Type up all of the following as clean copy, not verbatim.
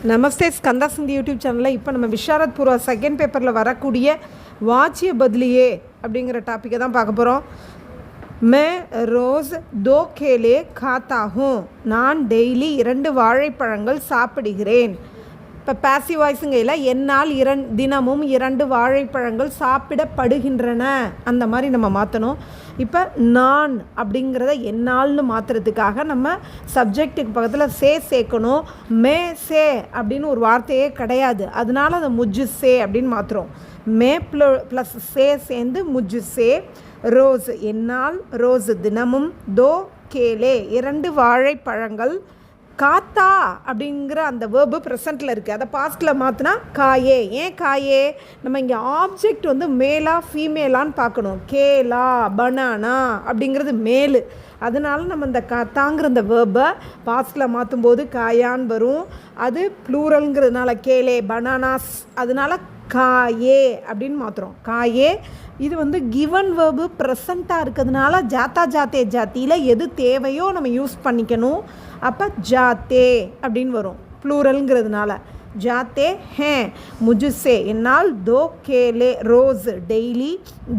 நமஸ்தே ஸ்கந்தா சிந்தி யூடியூப் சேனலில் இப்போ நம்ம விஷாரத் பூர்வா செகண்ட் பேப்பரில் வரக்கூடிய வாச்சிய பதிலியே அப்படிங்கிற டாப்பிக்கை தான் பார்க்க போகிறோம். மே ரோஸ் தோ கேலே காத்தா ஹூம், நான் டெய்லி 2 வாழைப்பழங்கள் சாப்பிடுகிறேன். இப்போ பேசிவ் வாய்ஸுங்கையில் என்னால் தினமும் 2 வாழைப்பழங்கள் சாப்பிடப்படுகின்றன அந்த மாதிரி நம்ம மாற்றணும். இப்போ நான் அப்படிங்கிறத என்னால்னு மாற்றுறதுக்காக நம்ம சப்ஜெக்ட்டுக்கு பக்கத்தில் சேர்க்கணும். மே சே அப்படின்னு ஒரு வார்த்தையே கிடையாது, அதனால அதை முஜ்ஜு சே அப்படின்னு மாற்றுறோம். மே ப்ளஸ் சே சேர்ந்து முஜ்ஜு சே. ரோஸ் என்னால், ரோஸ் தினமும், தோ கேலே 2 வாழைப்பழங்கள், காத்தா அப்படிங்கிற அந்த வேர்பு ப்ரெசண்ட்டில் இருக்குது, அதை பாஸ்ட்டில் மாற்றினா காயே. ஏன் காயே? நம்ம இங்கே ஆப்ஜெக்ட் வந்து மேலா ஃபீமேலான்னு பார்க்கணும். கேலா பனானா அப்படிங்கிறது மேலு, அதனால நம்ம இந்த காத்தாங்கிற அந்த வேர்பை பாஸ்ட்டில் மாற்றும்போது காயான்னு வரும். அது ப்ளூரல்ங்கிறதுனால கேலே பனானாஸ், அதனால காயே அப்படின்னு மாற்றுறோம். காயே இது வந்து கிவன் வேர்பு ப்ரெசண்ட்டாக இருக்கிறதுனால ஜாத்தா ஜாத்தே ஜாத்தியில் எது தேவையோ நம்ம யூஸ் பண்ணிக்கணும். அப்போ ஜாத்தே அப்படின்னு வரும் ப்ளூரல்ங்கிறதுனால. ஜாத்தே ஹே முஜுசே என்னால், தோ கேலே ரோஸ் டெய்லி,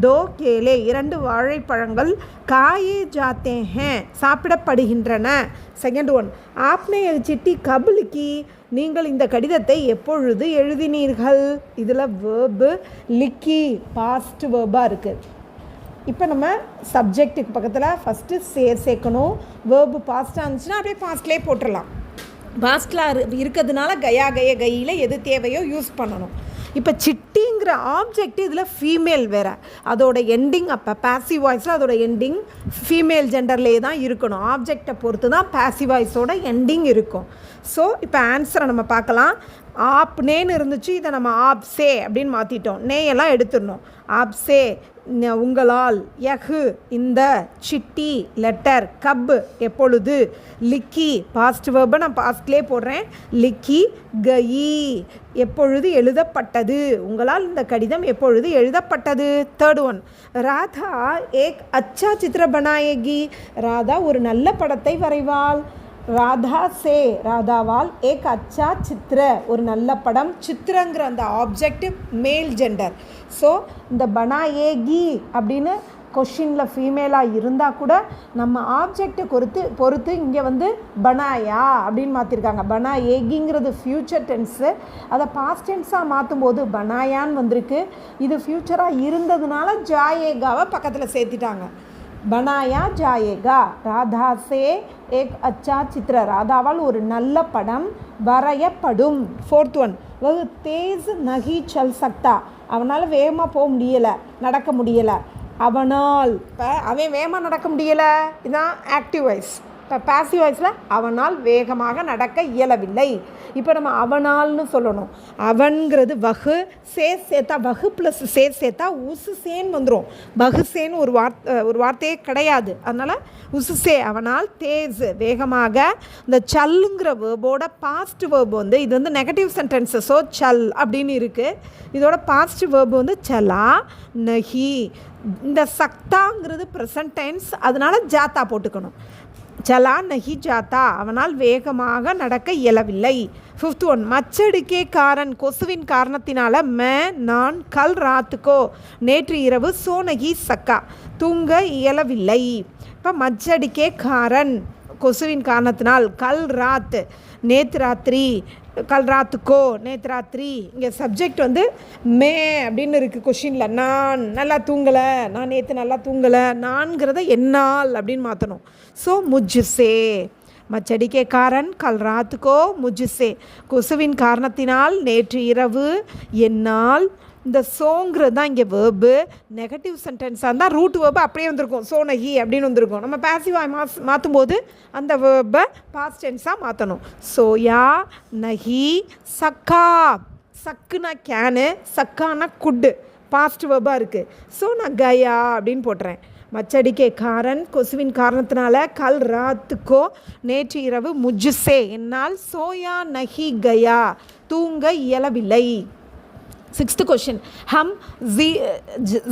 தோ கேலே 2 வாழைப்பழங்கள், காயே ஜாத்தே ஹே சாப்பிடப்படுகின்றன. செகண்ட் ஒன், ஆப்னே சிட்டி கபுலுக்கி, நீங்கள் இந்த கடிதத்தை எப்பொழுது எழுதினீர்கள். இதில் வேர்பு லிக்கி பாஸ்ட் வேர்பாக இருக்குது. இப்போ நம்ம சப்ஜெக்ட்டுக்கு பக்கத்தில் ஃபஸ்ட்டு சேர்க்கணும். வேர்பு பாஸ்ட்டாக இருந்துச்சுன்னா அப்படியே பாஸ்ட்லேயே போட்டுடலாம். பாஸ்டில் இருக்கிறதுனால கயா கய கையில் எது தேவையோ யூஸ் பண்ணணும். இப்போ சிட்டிங்கிற ஆப்ஜெக்ட் இதில் ஃபீமேல் வேறு, அதோட எண்டிங் அப்போ பேசிவ் வாய்ஸில் அதோட எண்டிங் ஃபீமேல் ஜெண்டர்லேயே தான் இருக்கணும். ஆப்ஜெக்டை பொறுத்து தான் பேசிவ் வாய்ஸோட எண்டிங் இருக்கும். ஸோ இப்போ ஆன்சரை நம்ம பார்க்கலாம். ஆப்னேன்னு இருந்துச்சு, இதை நம்ம ஆப்சே அப்படின்னு மாற்றிட்டோம். நேயெல்லாம் எடுத்துடணும். ஆப்சே உங்களால், யஹு இந்த, சிட்டி லெட்டர், கப் எப்பொழுது, லிக்கி பாஸ்ட் வேர்பை நான் பாஸ்ட்லேயே போடுறேன். லிக்கி கயி எப்பொழுது எழுதப்பட்டது, உங்களால் இந்த கடிதம் எப்பொழுது எழுதப்பட்டது. தேர்ட் ஒன், ராதா ஏக் அச்சா சித்திர பனாயேகி, ராதா ஒரு நல்ல படத்தை வரைவாள். ராதா சே ராதாவால், ஏக் அச்சா சித்திர ஒரு நல்ல படம். சித்திரங்கிற அந்த ஆப்ஜெக்ட் மேல் ஜெண்டர். ஸோ இந்த பனாயேகி அப்படின்னு கொஷினில் ஃபீமேலாக இருந்தால் கூட நம்ம ஆப்ஜெக்டை பொறுத்து இங்கே வந்து பனாயா அப்படின்னு மாற்றிருக்காங்க. பனாயேகிங்கிறது ஃப்யூச்சர் டென்ஸு, அதை பாஸ்ட் டென்ஸாக மாற்றும் போது பனாயான்னு வந்திருக்கு. இது ஃப்யூச்சராக இருந்ததுனால ஜாயேகாவை பக்கத்தில் சேர்த்திட்டாங்க. பனாயா ஜாயேகா. ராதா சே ஏக் அச்சா சித்திர, ராதாவால் ஒரு நல்ல படம் வரையப்படும். ஃபோர்த் ஒன், வகு தேஸ் நகி சல் சக்தா, அவனால் வேகமாக போக முடியலை, நடக்க முடியலை. அவனால், இப்போ அவன் வேகமாக நடக்க முடியலை, இதுதான் ஆக்டிவ் வாய்ஸ். இப்போ பேசிவ் வாய்ஸில் அவனால் வேகமாக நடக்க இயலவில்லை. இப்போ நம்ம அவனால்னு சொல்லணும். அவன்கிறது வகு, சேர்த்தா வகு ப்ளஸ் சேர்த்தா உசு சேன் வந்துடும். வகு சேன்னு ஒரு வார்த்தையே கிடையாது, அதனால் உசு சே அவனால். தேஸ் வேகமாக. இந்த சல்லுங்கிற வேர்போட பாஸ்ட் வேர்பு வந்து இது வந்து நெகட்டிவ் சென்டென்ஸு, ஸோ சல் அப்படின்னு இருக்குது. இதோட பாஸ்ட் வேர்பு வந்து சலா நஹி. இந்த சக்தாங்கிறது ப்ரெசன்ட் டென்ஸ், அதனால் ஜாத்தா போட்டுக்கணும். சலா நஹி ஜாத்தா அவனால் வேகமாக நடக்க இயலவில்லை. ஃபிஃப்த் ஒன், மச்சடிக்கே காரன் கொசுவின் காரணத்தினால, நான் கல் ராத்துக்கோ நேற்று இரவு சோனகி சக்கா தூங்க இயலவில்லை. இப்போ மச்சடிக்கே காரன் கொசுவின் காரணத்தினால், கல் ராத் நேற்று ராத்திரி, கல் ராத்துக்கோ நேற்று ராத்திரி. இங்கே சப்ஜெக்ட் வந்து மே அப்படின்னு இருக்குது கொஷினில். நான் நல்லா தூங்கலை, நான் நேற்று நல்லா தூங்கலை, நான்கிறத என்னால் அப்படின்னு மாற்றணும். ஸோ முஜ்ஜுசே. மச்சடிக்கே காரன் கல் ராத்துக்கோ முஜ்ஜுசே, கொசுவின் காரணத்தினால் நேற்று இரவு என்னால். இந்த சோங்கிறது தான் இங்கே வேர்பு. நெகட்டிவ் சென்டென்ஸாக இருந்தால் ரூட் வேர்பு அப்படியே வந்திருக்கும், சோனகி அப்படின்னு வந்திருக்கும். நம்ம பேசிவாக மாற்றும் போது அந்த வேர்பை பாஸ்ட் டென்ஸாக மாற்றணும். சோயா நஹி சக்கா, சக்குனா கேனு, சக்கானா குட்டு, பாஸ்ட் வேர்பாக இருக்குது. ஸோ நான் கயா அப்படின்னு போட்டுறேன். மச்சடிக்கே காரன் கொசுவின் காரணத்தினால, கல் ராத்துக்கோ நேற்று இரவு, முஜ்ஜுசே என்னால், சோயா நஹி கயா தூங்க இயலவில்லை. सिक्स्थ क्वेश्चन, हम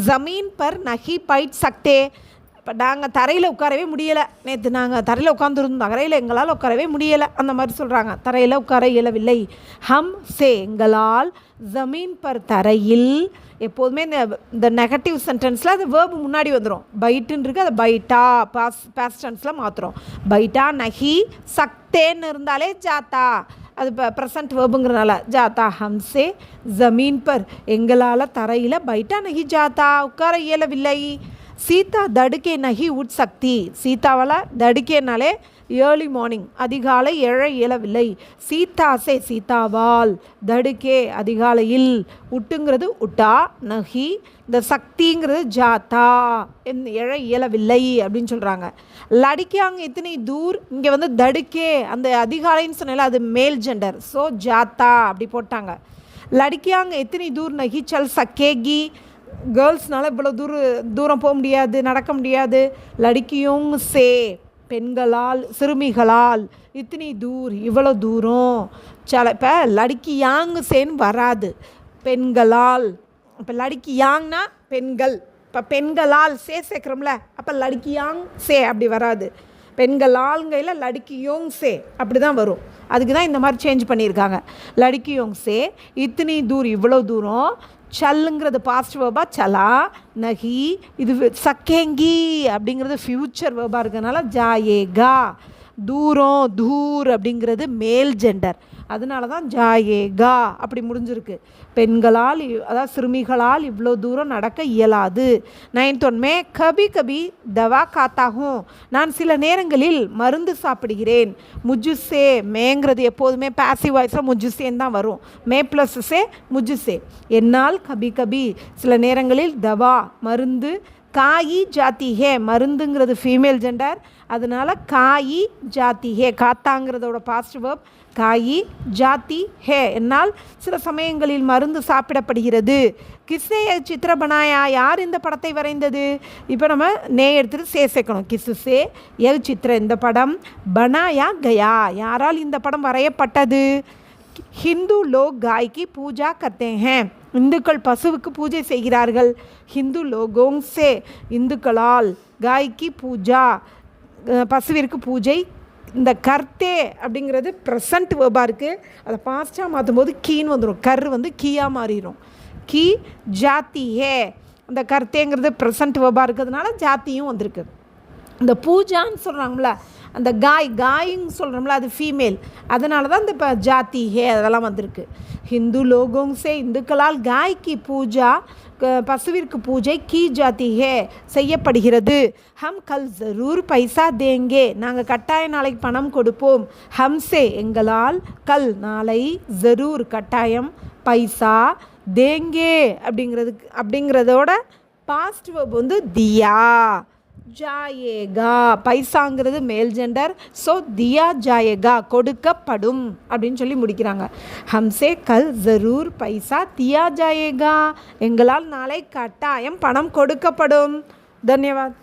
ज़मीन पर नहीं बैठ सकते, இப்போ நாங்கள் தரையில் உட்காரவே முடியலை, நேற்று நாங்கள் தரையில் உட்காந்துருந்தோம், தரையில் எங்களால் உட்காரவே முடியலை, அந்த மாதிரி சொல்கிறாங்க. தரையில் உட்கார இயலவில்லை. ஹம் சே எங்களால், ஜமீன் பர் தரையில். எப்போதுமே இந்த நெகட்டிவ் சென்டென்ஸில் அது வேர்பு முன்னாடி வந்துடும். பைட்டுன்னு இருக்குது, அதை பைட்டா பாஸ்ட் டென்ஸில் மாற்றுறோம். பைட்டா நஹி சக்தேன்னு இருந்தாலே ஜாத்தா, அது இப்போ ப்ரெசன்ட் வேர்புங்கிறனால ஜாத்தா. ஹம்சே ஜமீன் பர் எங்களால் தரையில் பைட்டா நஹி ஜாத்தா உட்கார இயலவில்லை. சீதா தடுக்கே நகி உட் சக்தி, சீதாவால் தடுக்கேனாலே ஏர்லி மார்னிங் அதிகாலை எழ இயலவில்லை. சீதாசே சீதாவால், தடுக்கே அதிகாலையில், உட்டுங்கிறது உட்டா, நகி இந்த சக்திங்கிறது ஜாத்தா எழ இயலவில்லை அப்படின்னு சொல்கிறாங்க. லடிக்காங்க இத்தனை தூர், இங்கே வந்து தடுக்கே அந்த அதிகாலைன்னு சொன்னால அது மேல் ஜெண்டர், ஸோ ஜாத்தா அப்படி போட்டாங்க. லடிக்காங்க எத்தனை தூர் நகி சல் சக்கேகி, கேர்ள்ஸ்னால இவ்வளோ தூரம் போக முடியாது, நடக்க முடியாது. லடிக்கியோங் சே பெண்களால் சிறுமிகளால், இத்தனி தூர் இவ்வளோ தூரம். இப்போ லடிக்கி யாங் சேன்னு வராது, பெண்களால். இப்போ லடிக்கி யாங்னா பெண்கள், இப்போ பெண்களால் சேர்க்குறோம்ல, அப்போ லடிக்கி யாங் சே அப்படி வராது. பெண்களால்ங்கையில் லடிக்கியோங் சே அப்படி தான் வரும். அதுக்கு தான் இந்த மாதிரி சேஞ்ச் பண்ணியிருக்காங்க. லடிக்கியோங் சே இத்தனி தூர் இவ்வளோ தூரம். சல்லுங்கிறது பாஸ்ட் வேர்பா, சலா. நகி இது சக்கேங்கி அப்படிங்கிறது ஃப்யூச்சர் வேர்பாக இருக்கிறதுனால ஜாயேகா. தூரம் தூர் அப்படிங்கிறது மேல் ஜெண்டர், அதனால தான் ஜாயேகா அப்படி முடிஞ்சிருக்கு. பெண்களால் அதாவது சிறுமிகளால் இவ்வளோ தூரம் நடக்க இயலாது. 9th ஒன் மே கபி கபி தவா காத்தாகும், நான் சில நேரங்களில் மருந்து சாப்பிடுகிறேன். முஜுசே மேங்கிறது எப்போதுமே பாசிவ் வாய்ஸில் முஜுசேன்னு தான் வரும். மே ப்ளஸ் சே முஜுசே, என்னால் கபி கபி சில நேரங்களில் தவா மருந்து. காயி ஜாத்தி ஹே மருந்துங்கிறது ஃபீமேல் ஜெண்டர், அதனால் காயி ஜாத்தி ஹே காத்தாங்கிறதோட பாஸ்ட் வேர்ப் காயி ஜாத்தி ஹே என்னால் சில சமயங்களில் மருந்து சாப்பிடப்படுகிறது. கிஸ்ஸே சித்திர பனாயா யார் இந்த படத்தை வரைந்தது? இப்போ நம்ம நே எடுத்துகிட்டு சேர்க்கணும். கிஸ்ஸே எல் சித்திர இந்த படம், பனாயா கயா யாரால் இந்த படம் வரையப்பட்டது? ஹிந்து லோக் காய் கி பூஜா கர்த்தே ஹேன், இந்துக்கள் பசுவுக்கு பூஜை செய்கிறார்கள். ஹிந்து லோகோங் சே இந்துக்களால், காய்க்கு பூஜா பசுவிற்கு பூஜை. இந்த கர்த்தே அப்படிங்கிறது ப்ரெசன்ட் வேர்பாக இருக்குது, அதை பாஸ்டாக மாற்றும் போது கீன்னு வந்துடும், கர் வந்து கீயாக மாறிடும். கீ ஜாத்தி ஹே, அந்த கர்த்தேங்கிறது ப்ரெசன்ட் வேர்பாக இருக்கிறதுனால ஜாத்தியும் வந்திருக்கு. இந்த பூஜான்னு சொல்கிறாங்கள, அந்த காயின்னு சொல்கிறோம்ல அது ஃபீமேல், அதனால தான் இந்த இப்போ ஜாத்தி ஹே அதெல்லாம் வந்திருக்கு. ஹிந்து லோகோங் சே இந்துக்களால் காய்க்கு பூஜா பசுவிற்கு பூஜை கீ ஜாத்தி ஹே செய்யப்படுகிறது. ஹம் கல் ஜரூர் பைசா தேங்கே நாங்கள் கட்டாய நாளைக்கு பணம் கொடுப்போம். ஹம்சே எங்களால், கல் நாளை, ஜரூர் கட்டாயம், பைசா தேங்கே அப்படிங்கிறதோட பாஸ்ட் வேர்ப் வந்து தியா. ஜாயேகா பைசாங்கிறது மேல் ஜெண்டர், ஸோ தியா ஜாயேகா கொடுக்கப்படும் அப்படின்னு சொல்லி முடிக்கிறாங்க. ஹம்சே கல் ஜரூர் பைசா தியா ஜாயேகா எங்களால் நாளை கட்டாயம் பணம் கொடுக்கப்படும். தன்யவாத்.